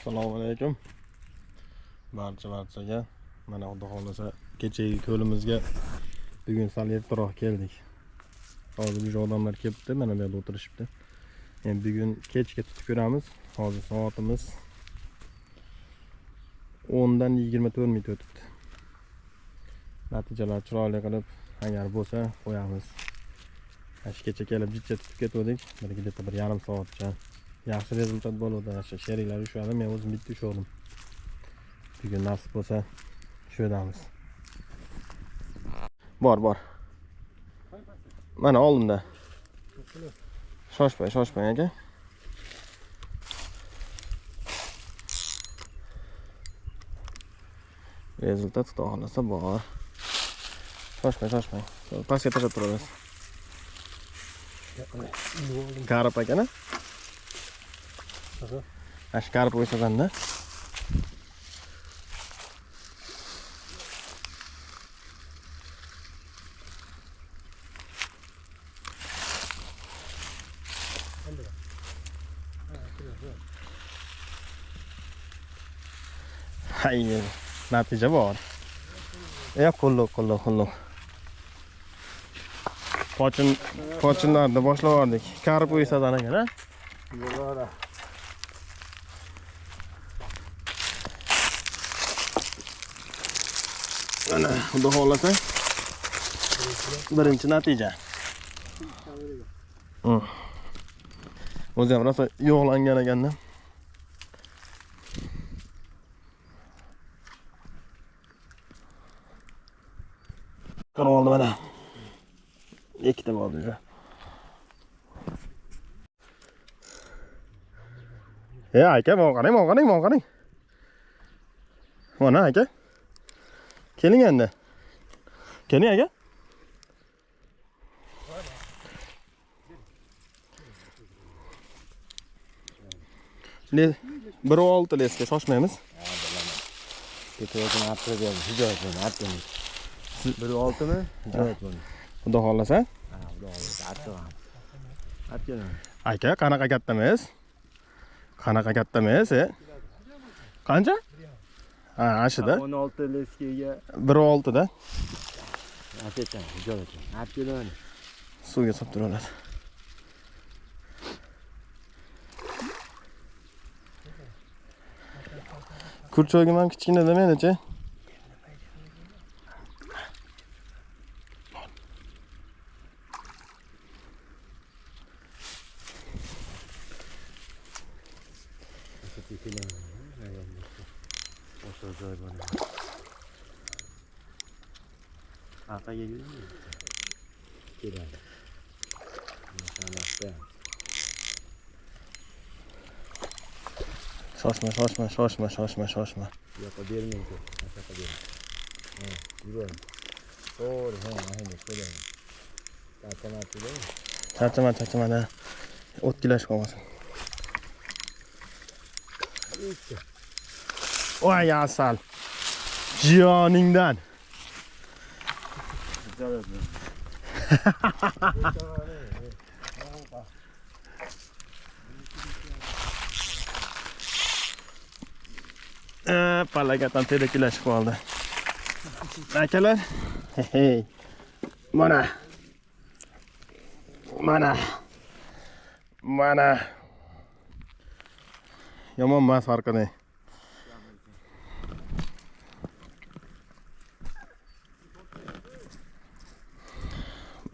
Assalomu alaykum. Barchaga mana xudo xolasa kechagi ko'limizga bugun sal ertaroq keldik. Hozir bu odamlar kelibdi, mana bu yerda o'tirishibdi. Endi bugun kechga tutib ko'ramiz. Hozir soatimiz 10 dan 24 minut o'tibdi. Natijalar chiroyli qilib agar bo'lsa qo'yamiz. Kecha kelib jichcha tutib ketdik. Bir yarim soatcha. Yaxshi rezultat bo'ldi. Sheriklar ushadi, men o'zim bitta ushladim. Bugun nasib bo'lsa shuydamiz. Bor. Mana oldimda. Shoshmang aka. Rezultat xudo xolasa bor. Shoshmang. Pastga tashlab turamiz. Qarib akana. Qarib qo'ysa-da. Hayır, natija bor. Qo'lloq. Qochinlarni boshlab yubordik. Qarib qo'ysa-da aka, ha? Mana xudo xolasa birinchi natija. O'zi ham rosa yo'g'langan ekanda. Qarab oldi mana. Ikkita bo'ldi o'sha. Aka, qarang. Mana aka. Keling endi. Keling aka. Bir 6 lesga shoshmaymiz. Ketayotgan haftada hijoat bo'ldi, atdim. 1.6 mi? Hijoat bo'ldi. Xudo xolasa. Ha, xudo xolasa, atdim. Aka, qanaqa kattamiz? Qancha? Ha, ashida. 16 leskaga 1.6 da. Ataytan, hijoat. Atdim. Suvga solib turadi. Kurchogim ham kichkina da menichi. Arqaga yuraymi? Keladi. Masalasi. Shoshma. Yo'q, bermang. Masafa bering. Ha, yuring. To'g'ri, ha, qo'ying. Charchama. O'tkilashib qolmasin. Voy asal. Joningdan. Palagatan tedekilashib qoldi. Akalar. Hey. Mana. Yomon emas farqini.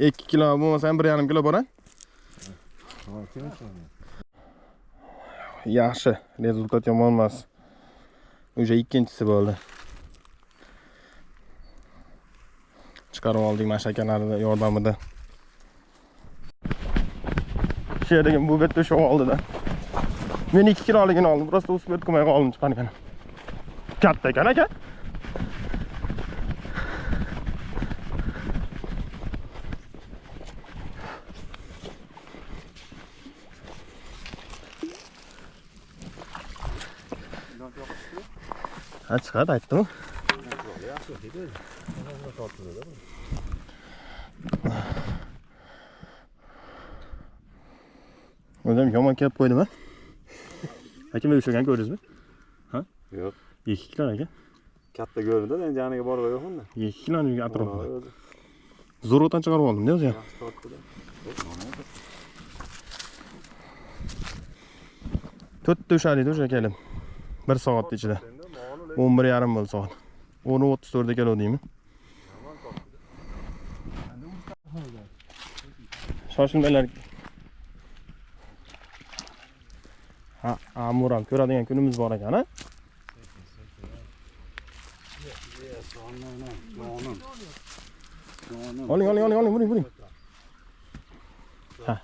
Ikki kilo bo'lmasa ham 1,5 kilo bor-a? Yaxshi, rezultat yomon emas. O'sha ikkinchisi bo'ldi. Chiqarib oldik mashakalarning yordamida. Sherigim bu betda o'sha oldi-da. Men 2 kiloligini oldim, просто uspet qilmay qoldim chiqargan. Katta ekan aka. Ha, chiqadi, aytdim. O'zim yomon kelib qo'ydimi? Aka, men ushlagan ko'rdingizmi? Yo'q. 2 kilo aka. Katta ko'rinadi, endi janiga borib yo'qmi? 2 kiloni atrofida. Zo'rg'otan chiqarib oldim-da o'zi. Yaxshi tortdi-da. 4 ushaladi o'sha kelim. 1 soat ichida. 11:30 bo'ldi soat. 10:34 da kelodingmi? Shoshilmanglar. Ha, Amuram ko'radigan kunimiz bor ekan, ha? Oling, buring. Ha.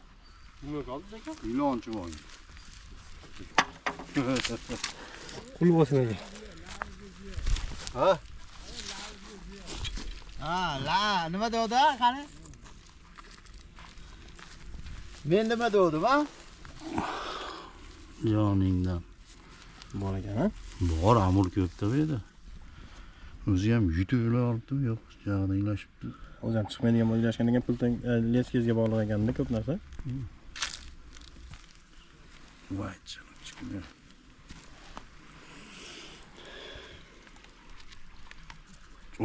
Nima qoldi aka? Ilonchi bor. Qul bo'lsin aka. Ha? Ha, la, nima deydi qani? Men nima dedim, ha? Joningdan Bor ekan, ha? bor amur ko'pda bu yerda. O'zi ham yutib olibdi, yo'q, jag'danglashibdi. O'zi ham chiqmaydigan bo'lgan ekan, puldan leskizga bog'liq ekanda ko'p narsa. Voy canım chiqmay.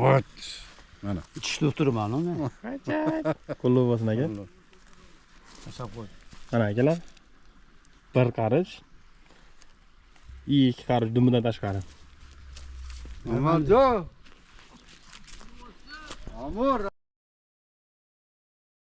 What? Mana. Ichishda o'tirman, uni. Qo'lli bo'lsin aka. Tashlab qo'y. Mana akalar. 1 qarich. 2 qarich dumidan tashqari. Amaljo. Amur.